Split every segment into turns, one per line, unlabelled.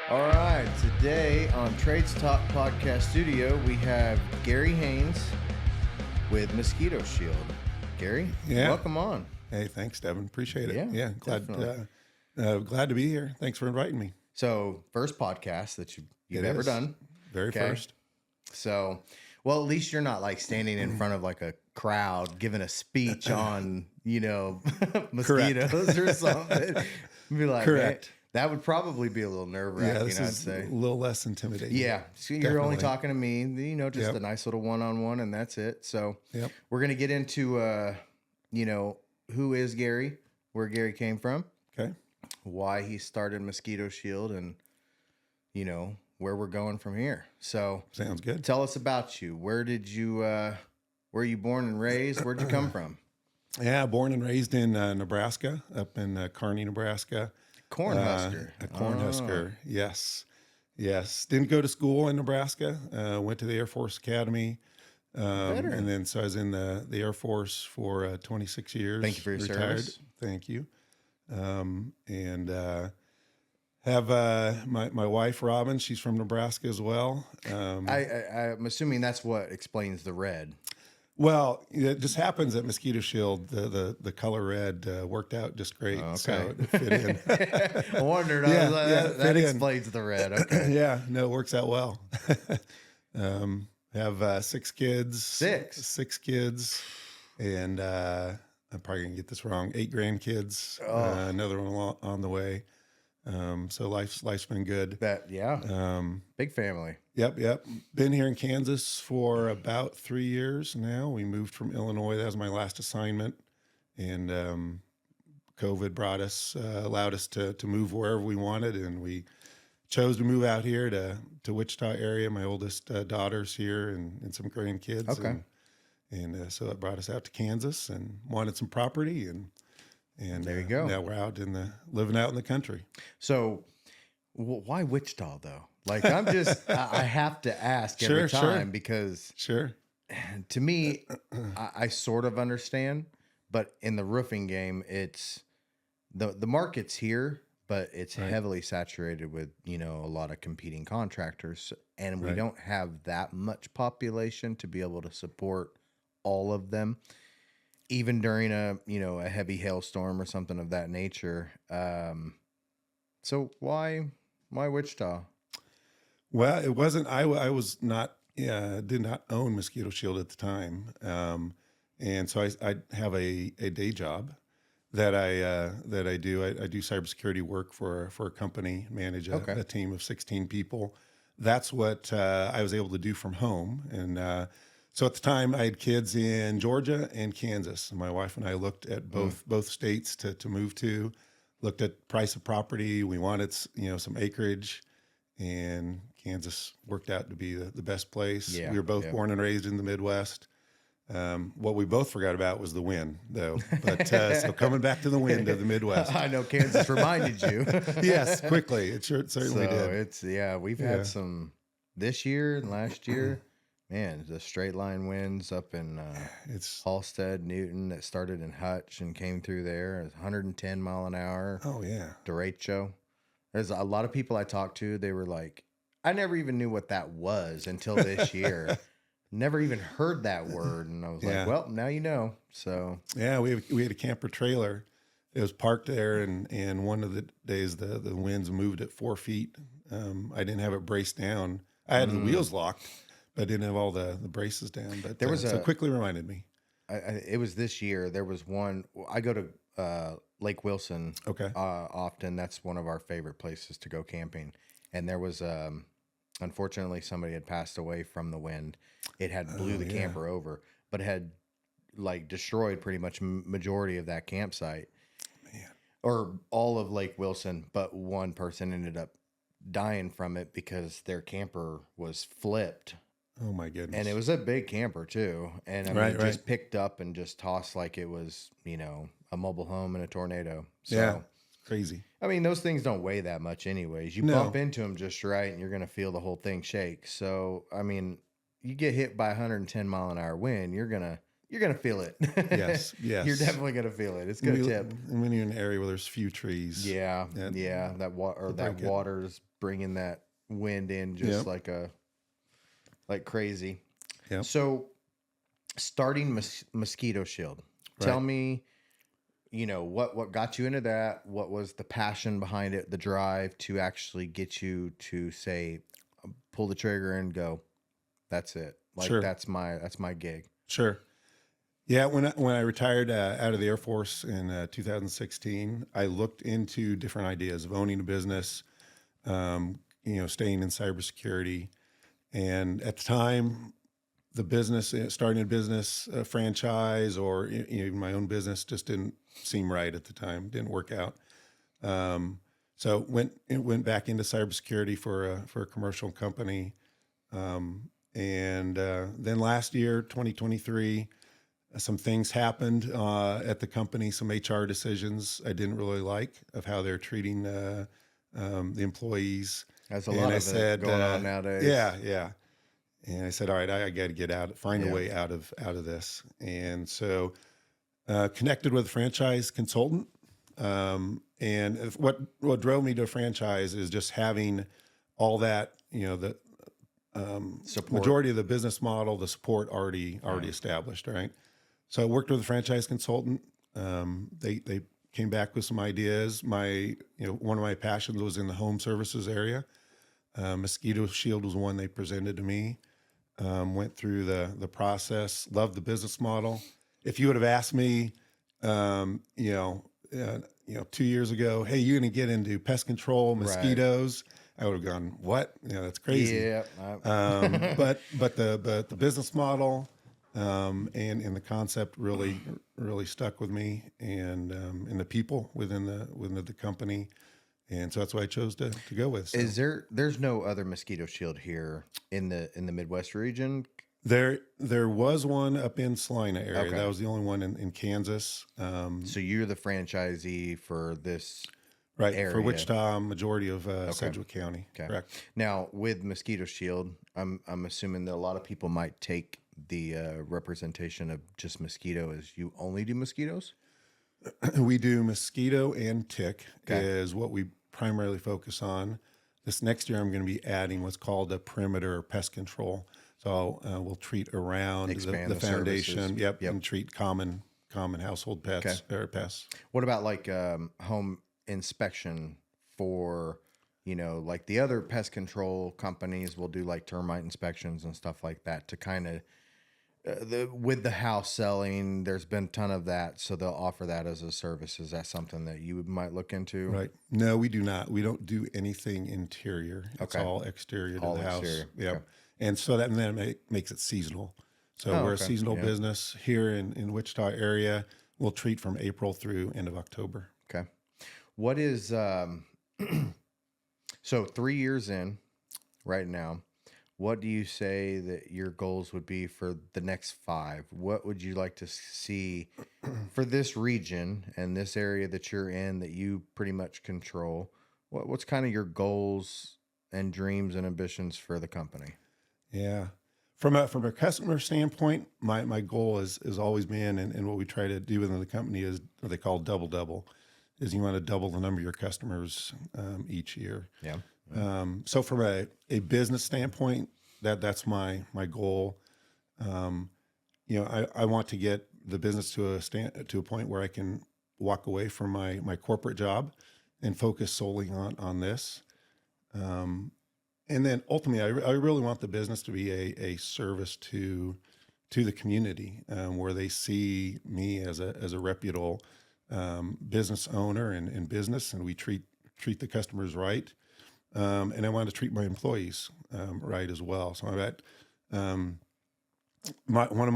All right, today on Trades Talk Podcast Studio, we have Gary Haines with Mosquito Shield. Gary, welcome on.
Hey, thanks, Devin. Appreciate it.
Yeah,
glad to be here. Thanks for inviting me.
So, first podcast that you've ever done.
Very first.
So, well, at least you're not like standing in front of like a crowd giving a speech on, mosquitoes or something. Be like,
Correct.
Man, that would probably be a little nerve-wracking,
this
I'd
is
say.
a little less intimidating.
Yeah, so you're only talking to me, just a nice little one-on-one, and that's it. So we're going to get into, who is Gary, where Gary came from,
Okay.
why he started Mosquito Shield, and, where we're going from here. So
Sounds good.
tell us about you. Where were you born and raised? Where'd you come from?
Yeah, born and raised in Nebraska, up in Kearney, Nebraska.
Cornhusker.
A Cornhusker, yes. Didn't go to school in Nebraska. Went to the Air Force Academy. And then so I was in the Air Force for 26 years.
Thank you for your service.
Thank you. And have my wife, Robin. She's from Nebraska as well.
I'm assuming that's what explains the red.
Well, it just happens that Mosquito Shield, the color red, worked out just great.
Okay.
So it fit in.
I wondered. That explains the red. Okay.
Yeah, no, it works out well. Have 6 kids. Six kids. And I'm probably going to get this wrong. 8 grandkids. Another one on the way. So life's been good.
Big family.
Yep. Been here in Kansas for about 3 years now. We moved from Illinois. That was my last assignment. And COVID allowed us to move wherever we wanted. And we chose to move out here to Wichita area. My oldest daughter's here and some grandkids.
Okay.
And so it brought us out to Kansas and wanted some property. And
there you go.
Now we're living out in the country.
So why Wichita though? Like I have to ask every time because to me, I sort of understand, but in the roofing game, it's the market's here, but it's heavily saturated with, a lot of competing contractors, and we don't have that much population to be able to support all of them. Even during a heavy hailstorm or something of that nature. So why Wichita?
Well, it wasn't. I was not. Did not own Mosquito Shield at the time, and so I have a day job that I do. I do cybersecurity work for a company, manage a team of 16 people. That's what I was able to do from home, and so at the time I had kids in Georgia and Kansas. And my wife and I looked at both states to move to. Looked at price of property. We wanted some acreage, and Kansas worked out to be the best place.
Yeah,
we were both born and raised in the Midwest. What we both forgot about was the wind, though. But so coming back to the wind of the Midwest.
I know Kansas reminded you.
Yes, quickly. It certainly did.
We've had some this year and last year. Man, the straight line winds up in it's Halstead, Newton, that started in Hutch and came through there. 110 mile an hour.
Oh, yeah.
Derecho. There's a lot of people I talked to. They were like, I never even knew what that was until this year. Never even heard that word. And I was like, well, now you know. So,
yeah, we had a camper trailer. It was parked there, and one of the days the winds moved at 4 feet. I didn't have it braced down. I had the wheels locked. I didn't have all the braces down, but there was so quickly reminded me.
It was this year. There was one. I go to Lake Wilson often. That's one of our favorite places to go camping. And there was, unfortunately, somebody had passed away from the wind. It had blew the camper over, but it had like destroyed pretty much majority of that campsite. Man. Or all of Lake Wilson, but one person ended up dying from it because their camper was flipped.
Oh my goodness.
And it was a big camper too. And I mean, it just picked up and just tossed like it was, a mobile home in a tornado. So
crazy.
I mean, those things don't weigh that much anyways. You bump into them just right and you're going to feel the whole thing shake. So, I mean, you get hit by 110 mile an hour wind, you're going to you're gonna feel it.
Yes, yes.
You're definitely gonna feel it. It's gonna tip.
And when you're in an area where there's few trees,
Yeah, that water's bringing that wind in just like crazy.
Yep.
So, starting Mosquito Shield. Tell me, what got you into that? What was the passion behind it? The drive to actually get you to say, pull the trigger and go. That's it. Like
sure.
that's my gig.
Sure. Yeah, when I retired out of the Air Force in 2016, I looked into different ideas of owning a business, staying in cybersecurity, and at the time, starting a business, a franchise, or even my own business, just didn't seem right at the time. Didn't work out. So went back into cybersecurity for a commercial company, and then last year, 2023. Some things happened at the company, some HR decisions I didn't really like of how they're treating the employees.
There's a lot of it going on nowadays.
Yeah. And I said, all right, I got to get out, find a way out of this. And so connected with a franchise consultant. And what drove me to a franchise is just having all that, the support. Majority of the business model, the support already established, right? So I worked with a franchise consultant. They came back with some ideas. One of my passions was in the home services area. Mosquito Shield was one they presented to me. Went through the process. Loved the business model. If you would have asked me, 2 years ago, hey, you're going to get into pest control, mosquitoes. Right. I would have gone, what? That's crazy.
Yeah.
But the business model and the concept really stuck with me, and the people within the company, and so that's why I chose to go with. So.
There's no other Mosquito Shield here in the Midwest region?
There was one up in Salina area. Okay. That was the only one in Kansas.
So you're the franchisee for this.
Right,
area.
For Wichita, majority of Sedgwick County.
Okay.
Correct.
Now, with Mosquito Shield, I'm assuming that a lot of people might take the representation of just mosquito as you only do mosquitoes?
We do mosquito and tick is what we primarily focus on. This next year, I'm going to be adding what's called a perimeter pest control. So we'll treat around the foundation, yep, and treat common household pets or pests.
What about like home inspection for, like the other pest control companies will do like termite inspections and stuff like that to kind of with the house selling, there's been a ton of that. So they'll offer that as a service. Is that something that you might look into?
Right. No, we do not. We don't do anything interior. It's all exterior to the house. Yep. Okay. And so then it makes it seasonal. So we're a seasonal business here in Wichita area. We'll treat from April through end of October.
Okay. What is, so 3 years in right now, what do you say that your goals would be for the next 5? What would you like to see for this region and this area that you're in that you pretty much control? What's kind of your goals and dreams and ambitions for the company?
Yeah. From a customer standpoint, my goal has always been, and what we try to do within the company is what they call double, is you want to double the number of your customers each year.
Yeah.
So from a business standpoint, that's my goal. I want to get the business to a point where I can walk away from my corporate job and focus solely on this. And then ultimately, I really want the business to be a service to the community, where they see me as a reputable business owner and business, and we treat the customers right. And I want to treat my employees right as well. So I'm at one of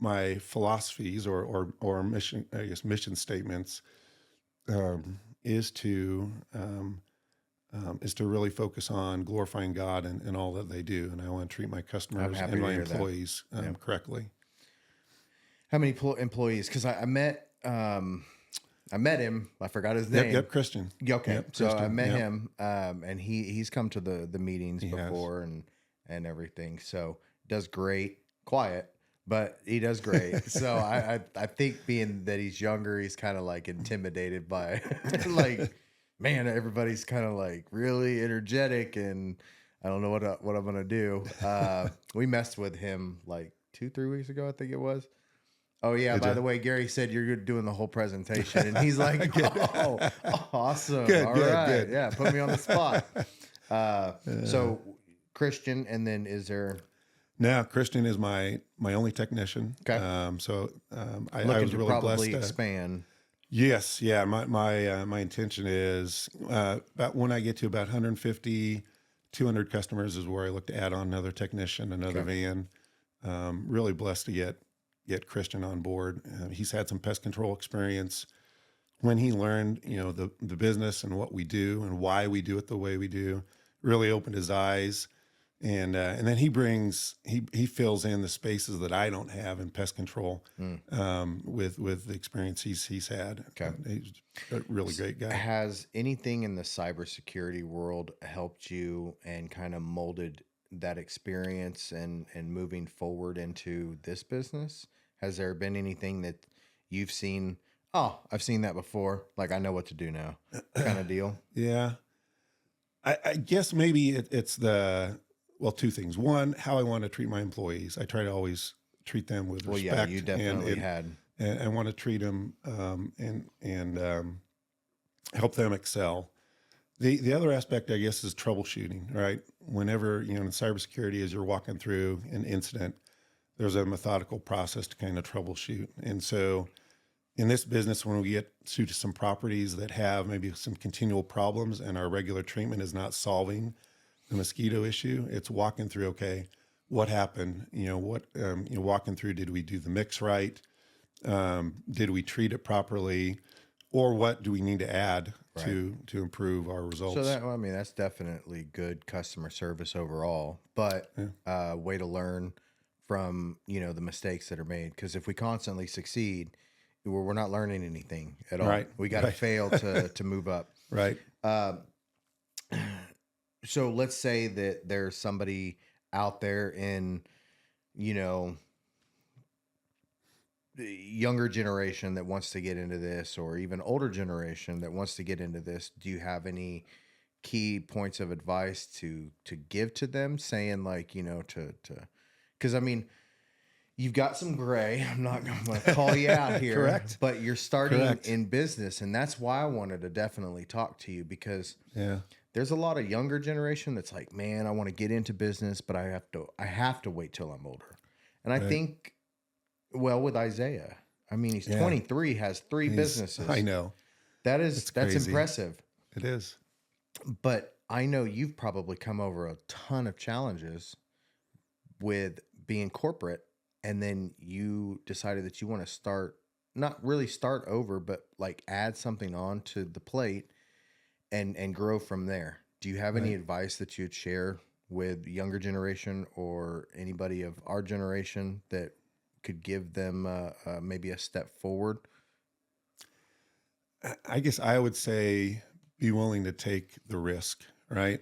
my philosophies or mission, I guess, mission statements is to really focus on glorifying God and all that they do. And I want to treat my customers and my employees correctly.
How many employees? Because I met him. I forgot his name.
Yep, Christian.
Okay,
yep,
so
Christian.
I met him, and he's come to the meetings before and everything. So does great, quiet, but he does great. So I think being that he's younger, he's kind of like intimidated by like, man, everybody's kind of like really energetic, and I don't know what I'm gonna do. We messed with him like 2-3 weeks ago, I think it was. Oh yeah, by the way, Gary said you're doing the whole presentation, and he's like, "Oh, awesome!
Good,
All
good,
right,
good.
yeah, put me on the spot." So Christian, and then is there?
Now Christian is my only technician.
Okay.
I
Looking
was
to
really
probably
blessed.
expand.
Yes, yeah. My intention is about when I get to about 150, 200 customers is where I look to add on another technician, another van. Really blessed to get Christian on board. He's had some pest control experience. When he learned, the business and what we do and why we do it the way we do, really opened his eyes. And then he fills in the spaces that I don't have in pest control with the experience he's had.
Okay.
He's a really great guy.
Has anything in the cybersecurity world helped you and kind of molded that experience and moving forward into this business? Has there been anything that you've seen? Oh, I've seen that before. Like, I know what to do now, kind of deal.
Yeah. I guess maybe it's two things. One, how I want to treat my employees. I try to always treat them with respect.
Well, yeah, you definitely had.
And I want to treat them and help them excel. The other aspect, I guess, is troubleshooting, right? Whenever, in cybersecurity, as you're walking through an incident, there's a methodical process to kind of troubleshoot. And so in this business, when we get to some properties that have maybe some continual problems and our regular treatment is not solving the mosquito issue, it's walking through, okay, what happened? Walking through, did we do the mix right? Did we treat it properly? Or what do we need to add to improve our results?
So that's definitely good customer service overall, but way to learn from, the mistakes that are made. Because if we constantly succeed, we're not learning anything at all.
Right.
We got to fail to move up.
Right.
So let's say that there's somebody out there in, the younger generation that wants to get into this, or even older generation that wants to get into this. Do you have any key points of advice to give to them, saying like, because you've got some gray. I'm not going to call you out here.
Correct.
But you're starting in business, and that's why I wanted to definitely talk to you, because there's a lot of younger generation that's like, man, I want to get into business, but I have to wait till I'm older. And I think, well, with Isaiah, he's 23, has 3 businesses.
I know.
That's impressive.
It is.
But I know you've probably come over a ton of challenges with being corporate, and then you decided that you want to not really start over, but like add something on to the plate and grow from there. Do you have any advice that you'd share with younger generation or anybody of our generation that could give them maybe a step forward?
I guess I would say be willing to take the risk, right?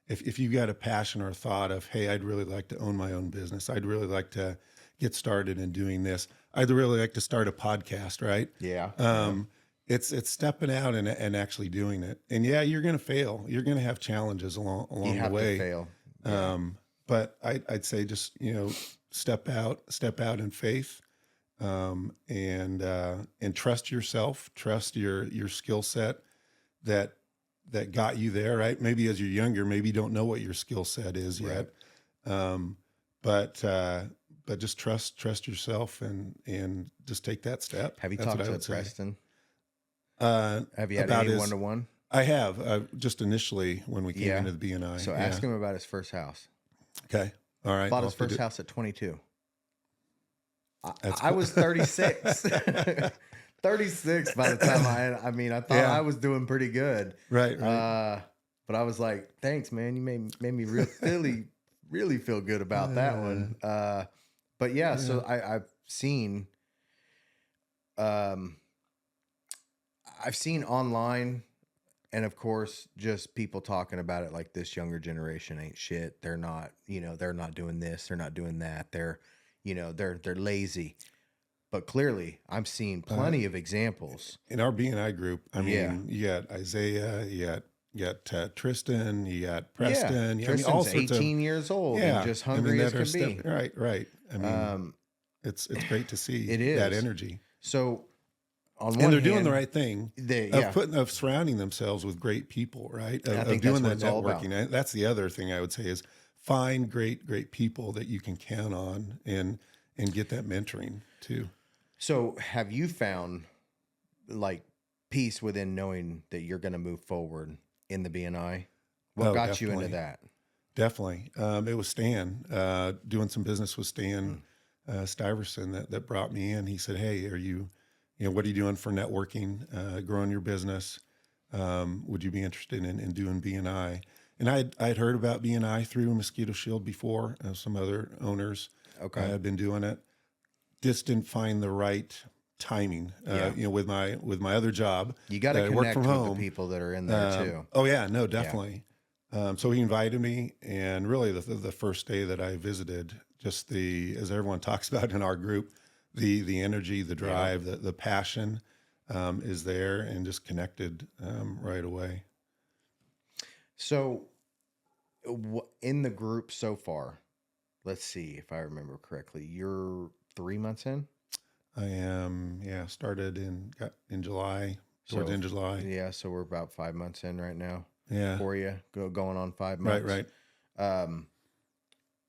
If you've got a passion or a thought of, hey, I'd really like to own my own business. I'd really like to get started in doing this. I'd really like to start a podcast, right?
Yeah.
It's stepping out and actually doing it. And you're going to fail. You're going to have challenges along the way.
You have to fail. Yeah.
But I'd say just, step out in faith, and trust yourself, trust your skill set that got you there, right? Maybe as you're younger, maybe you don't know what your skill set is yet. But just trust yourself and just take that step.
Have you talked to Preston?
Have
you had any one-to-one?
I have, just initially when we came into the BNI.
So ask him about his first house.
Okay. All right.
Bought his first house at 22. I was 36. 36 by the time I thought I was doing pretty good.
Right.
But I was like, thanks, man. You made me really feel good about that one. But so I've seen online, and of course, just people talking about it like this younger generation ain't shit. They're not, they're not doing this. They're not doing that. They're, they're lazy. But clearly, I'm seeing plenty of examples.
In our BNI group, I mean, you got Isaiah, you got Tristan, you got Preston.
Tristan's
all sorts
18 years old and just hungry as can be.
Right. I mean, it's great to see that energy.
So on one
and they're
hand,
doing the right thing of surrounding themselves with great people, right? Of doing that networking. That's the other thing I would say is find great people that you can count on and get that mentoring too.
So have you found like peace within knowing that you're going to move forward in the BNI? What got you into that?
Definitely. It was Stan, doing some business with Stan Stiverson that brought me in. He said, hey, what are you doing for networking, growing your business? Would you be interested in doing BNI? And I'd heard about BNI through Mosquito Shield before. Some other owners had been doing it. Just didn't find the right timing. With my other job,
you got to connect with the people that are in there too.
Oh yeah, no, definitely. So he invited me, and really the first day that I visited, just as everyone talks about in our group, the energy, the drive, the passion is there, and just connected right away.
So in the group so far, let's see if I remember correctly, you're 3 months in?
I am, started in July, towards the end of July.
Yeah, so we're about 5 months in right now.
Yeah.
For you, going on 5 months.
Right.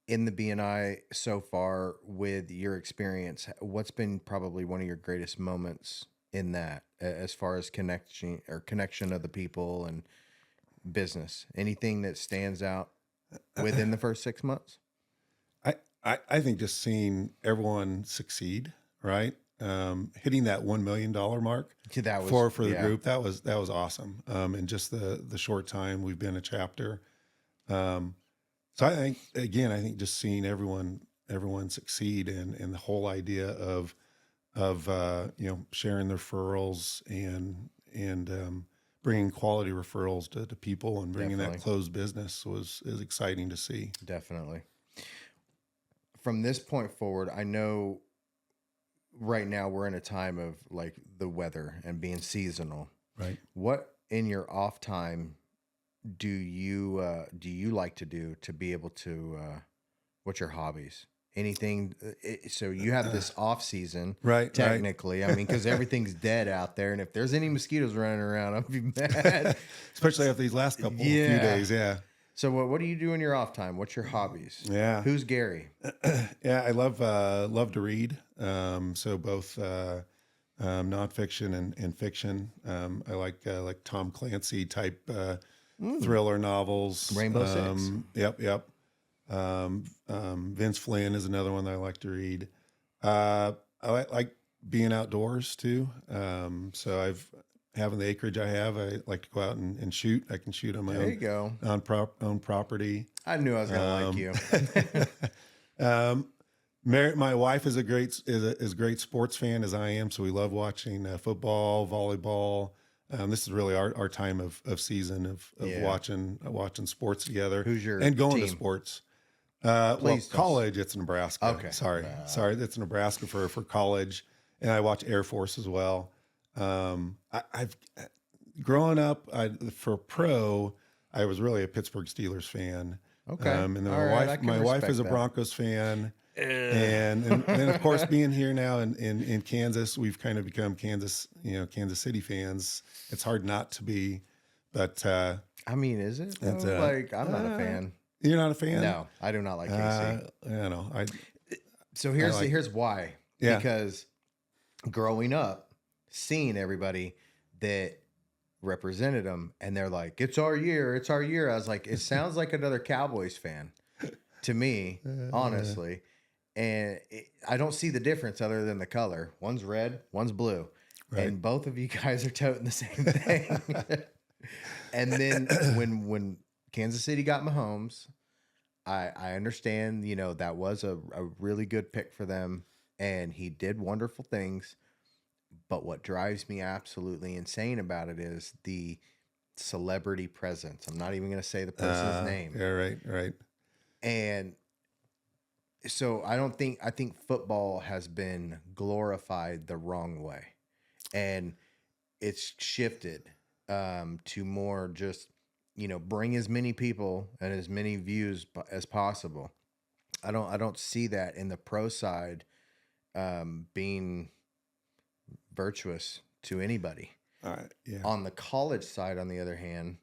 In the BNI so far, with your experience, what's been probably one of your greatest moments in that, as far as connection of the people and business? Anything that stands out within the first 6 months?
I think just seeing everyone succeed, right? Hitting that $1 million mark
that was,
for the group, that was awesome. And just the short time we've been a chapter. So I think just seeing everyone succeed, and the whole idea of sharing the referrals and bringing quality referrals to people and bringing that closed business is exciting to see.
Definitely. From this point forward, I know right now we're in a time of like the weather and being seasonal.
Right.
What in your off time do you like to do to be able to, what's your hobbies? Anything? So you have this off season,
right?
Technically, I mean, because everything's dead out there, and if there's any mosquitoes running around, I'll be mad.
Especially after these last few days. Yeah.
So what do you do in your off time? What's your hobbies?
Yeah.
Who's Gary?
Yeah, I love to read. So both nonfiction and fiction. I like Tom Clancy type thriller novels.
Rainbow Six.
Yep. Vince Flynn is another one that I like to read. I like being outdoors too. So having the acreage I have, I like to go out and shoot. I can shoot on my own property.
I knew I was going to like you.
My wife is a great sports fan as I am. So we love watching football, volleyball. This is really our time of season of watching sports together.
Who's your
and going
team?
to sports? College, it's Nebraska.
Okay.
Sorry, it's Nebraska for college, and I watch Air Force as well. I've growing up, for pro, I was really a Pittsburgh Steelers fan.
Okay.
And then my wife is a Broncos fan. And then of course being here now in Kansas, we've kind of become Kansas City fans. It's hard not to be, but
I mean, is it? Like, I'm not a fan.
You're not a fan?
No, I do not like KC. So here's why.
Yeah.
Because growing up, seeing everybody that represented them, and they're like, it's our year. I was like, it sounds like another Cowboys fan to me, honestly. And I don't see the difference other than the color. One's red, one's blue. Right. And both of you guys are toting the same thing. And then when Kansas City got Mahomes, I understand, that was a really good pick for them, and he did wonderful things. But what drives me absolutely insane about it is the celebrity presence. I'm not even going to say the person's name.
Yeah, right.
And So I think football has been glorified the wrong way, and it's shifted to more just, bring as many people and as many views as possible. I don't see that in the pro side being virtuous to anybody.
Yeah.
On the college side, on the other hand,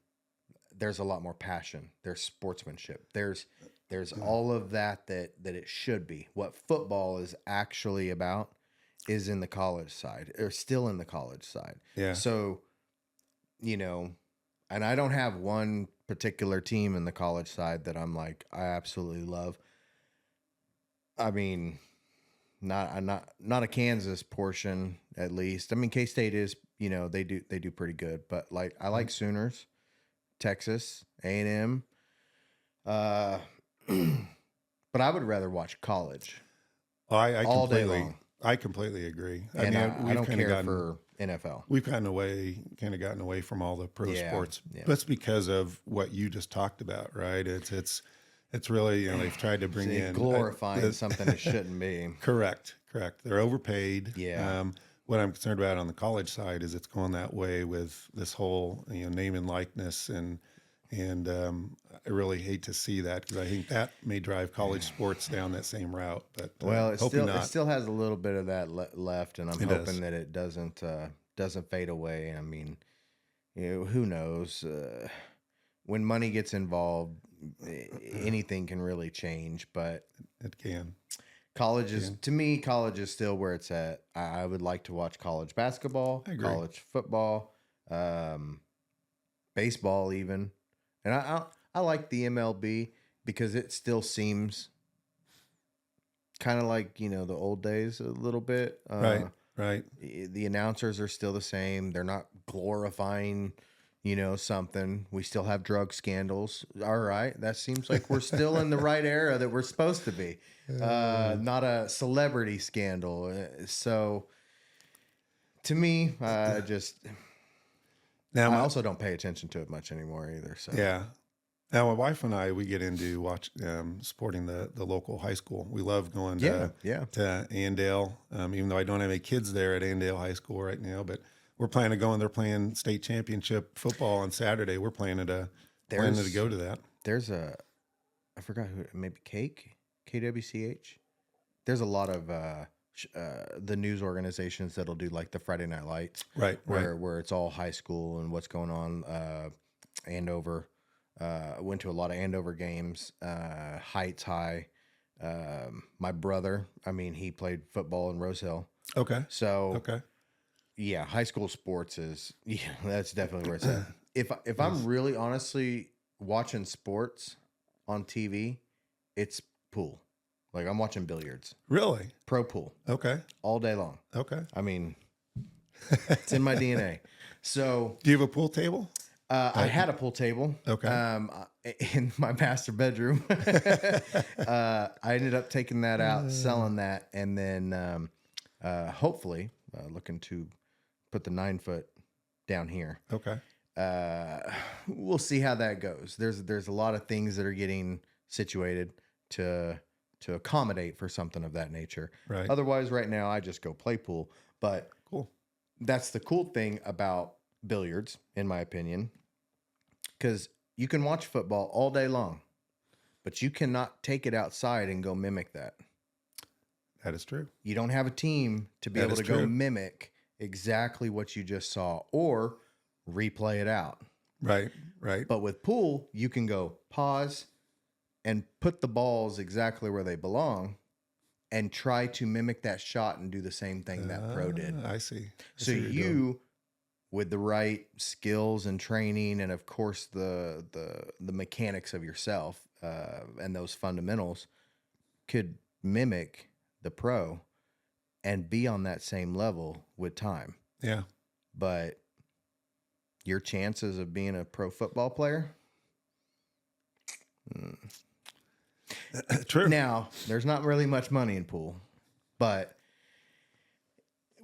there's a lot more passion. There's sportsmanship. There's all of that it should be. What football is actually about is in the college side, or still in the college side.
Yeah.
So, and I don't have one particular team in the college side that I'm like, I absolutely love. I mean, not a Kansas portion, at least. I mean, K-State is, they do pretty good, but like I like Sooners, Texas, A&M. But I would rather watch college all day long.
I completely agree.
And I don't care for NFL.
We've gotten away from all the pro sports.
Yeah.
That's because of what you just talked about, right? It's really, they've tried to bring in
glorifying something it shouldn't be.
Correct. They're overpaid.
Yeah.
What I'm concerned about on the college side is it's going that way with this whole, name and likeness, and I really hate to see that, because I think that may drive college sports down that same route. But
it still has a little bit of that left, and I'm hoping that it doesn't fade away. I mean, who knows? When money gets involved, anything can really change. But
it can.
To me, college is still where it's at. I would like to watch college basketball, college football, baseball, even. And I like the MLB because it still seems kind of like, the old days a little bit.
Right.
The announcers are still the same. They're not glorifying, something. We still have drug scandals. All right. That seems like we're still in the right era that we're supposed to be. Not a celebrity scandal. So to me, now, I also don't pay attention to it much anymore either. So
yeah. Now, my wife and I, we get into supporting the local high school. We love going to Andale, even though I don't have any kids there at Andale High School right now. But we're planning to go, and they're playing state championship football on Saturday. We're planning to go to that.
There's I forgot who, maybe KWCH. There's a lot of the news organizations that'll do like the Friday Night Lights,
right?
Where it's all high school and what's going on. Andover, went to a lot of Andover games. Heights High. My brother, he played football in Rose Hill.
Okay.
So yeah, high school sports that's definitely where it's at. If I'm really honestly watching sports on TV, it's pool. Like I'm watching billiards.
Really?
Pro pool.
Okay.
All day long.
Okay.
It's in my DNA. So
do you have a pool table?
I had a pool table.
Okay.
In my master bedroom. I ended up taking that out, selling that, and then hopefully looking to put the 9-foot down here.
Okay.
We'll see how that goes. There's a lot of things that are getting situated to accommodate for something of that nature.
Right.
Otherwise, right now I just go play pool. But
cool.
That's the cool thing about billiards, in my opinion, because you can watch football all day long, but you cannot take it outside and go mimic that.
That is true.
You don't have a team to be able to go mimic exactly what you just saw or replay it out.
Right.
But with pool, you can go pause and put the balls exactly where they belong and try to mimic that shot and do the same thing that pro did.
I see.
So you, with the right skills and training, and of course the mechanics of yourself and those fundamentals, could mimic the pro and be on that same level with time.
Yeah.
But your chances of being a pro football player?
True.
Now, there's not really much money in pool, but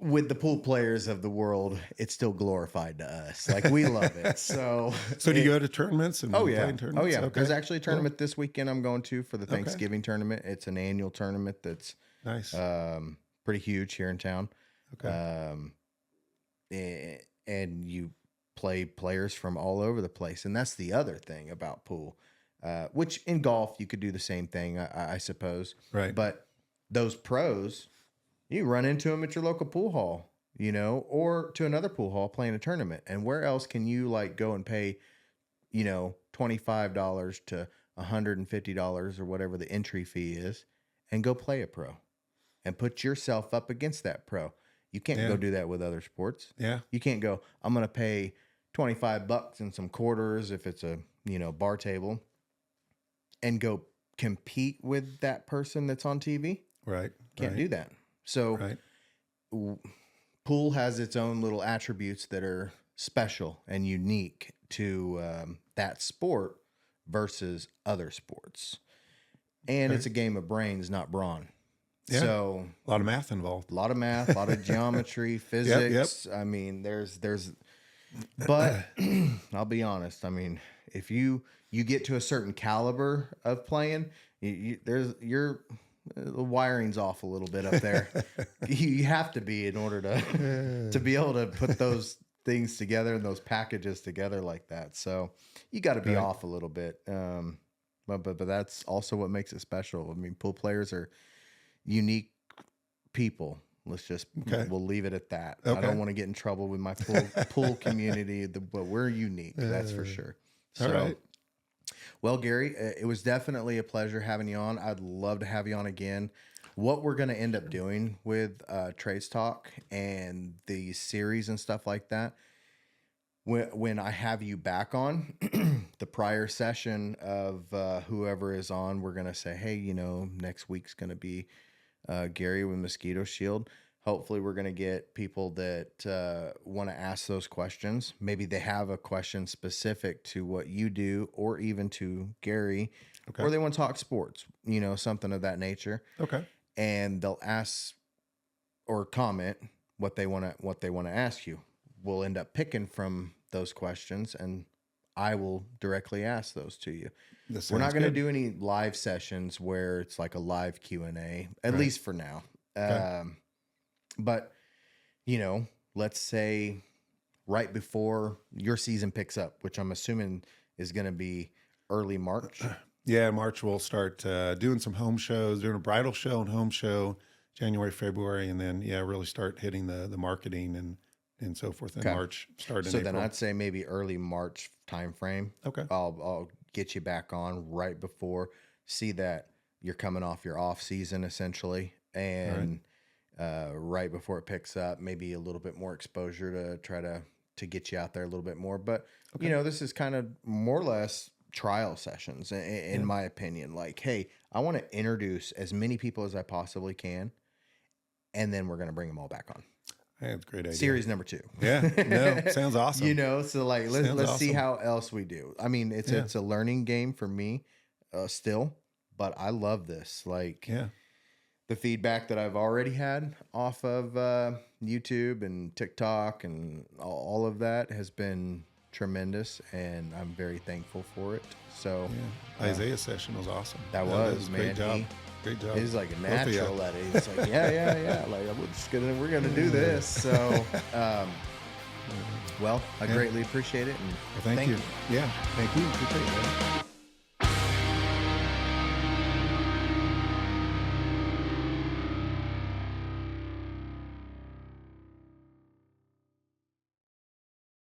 with the pool players of the world, it's still glorified to us. Like, we love it. So
do you go to tournaments and
play
in tournaments?
Oh yeah.
Okay.
There's actually a tournament this weekend I'm going to for the Thanksgiving tournament. It's an annual tournament that's
nice.
Pretty huge here in town.
Okay.
And you play players from all over the place. And that's the other thing about pool, which in golf, you could do the same thing, I suppose.
Right.
But those pros, you run into them at your local pool hall, or to another pool hall playing a tournament. And where else can you like go and pay, $25 to $150 or whatever the entry fee is, and go play a pro and put yourself up against that pro. You can't go do that with other sports.
Yeah.
You can't go, I'm going to pay $25 and some quarters if it's a, bar table, and go compete with that person that's on TV.
Right.
Can't do that. So pool has its own little attributes that are special and unique to that sport versus other sports. And it's a game of brains, not brawn.
Yeah.
So
a lot of math involved.
A lot of math, a lot of geometry, physics. Yep. I mean, but I'll be honest. I mean, if you get to a certain caliber of playing, the wiring's off a little bit up there. You have to be in order to be able to put those things together and those packages together like that. So you got to be off a little bit. But that's also what makes it special. I mean, pool players are unique people. Let's just we'll leave it at that. I don't want to get in trouble with my pool community, but we're unique. That's for sure. So,
all right.
Well, Gary, it was definitely a pleasure having you on. I'd love to have you on again. What we're going to end up doing with Trades Talk and the series and stuff like that, when I have you back on, the prior session of whoever is on, we're going to say, hey, next week's going to be Gary with Mosquito Shield. Hopefully we're going to get people that want to ask those questions. Maybe they have a question specific to what you do, or even to Gary, or they want to talk sports, something of that nature.
Okay.
And they'll ask or comment what they want to ask you. We'll end up picking from those questions, and I will directly ask those to you. We're not going to do any live sessions where it's like a live Q&A, at least for now. But, let's say right before your season picks up, which I'm assuming is going to be early March.
Yeah, March we'll start doing some home shows, doing a bridal show and home show, January, February, and then, really start hitting the marketing and so forth in March, starting in April.
Then I'd say maybe early March timeframe.
Okay.
I'll get you back on right before, see that you're coming off your off season essentially, and right before it picks up, maybe a little bit more exposure to try to get you out there a little bit more. But this is kind of more or less trial sessions in my opinion. Like, hey, I want to introduce as many people as I possibly can, and then we're going to bring them all back on.
That's a great idea.
Series number 2.
Yeah, no, sounds awesome.
So like let's see how else we do. I mean, it's a learning game for me still, but I love this. Like, the feedback that I've already had off of YouTube and TikTok and all of that has been tremendous, and I'm very thankful for it. So
Isaiah's session was awesome.
That was man.
Great job. Great job.
He's like a natural at it. He's like, yeah. Like, we're gonna do this. So, well, I greatly appreciate it. And
thank you. Yeah, thank you. Appreciate it.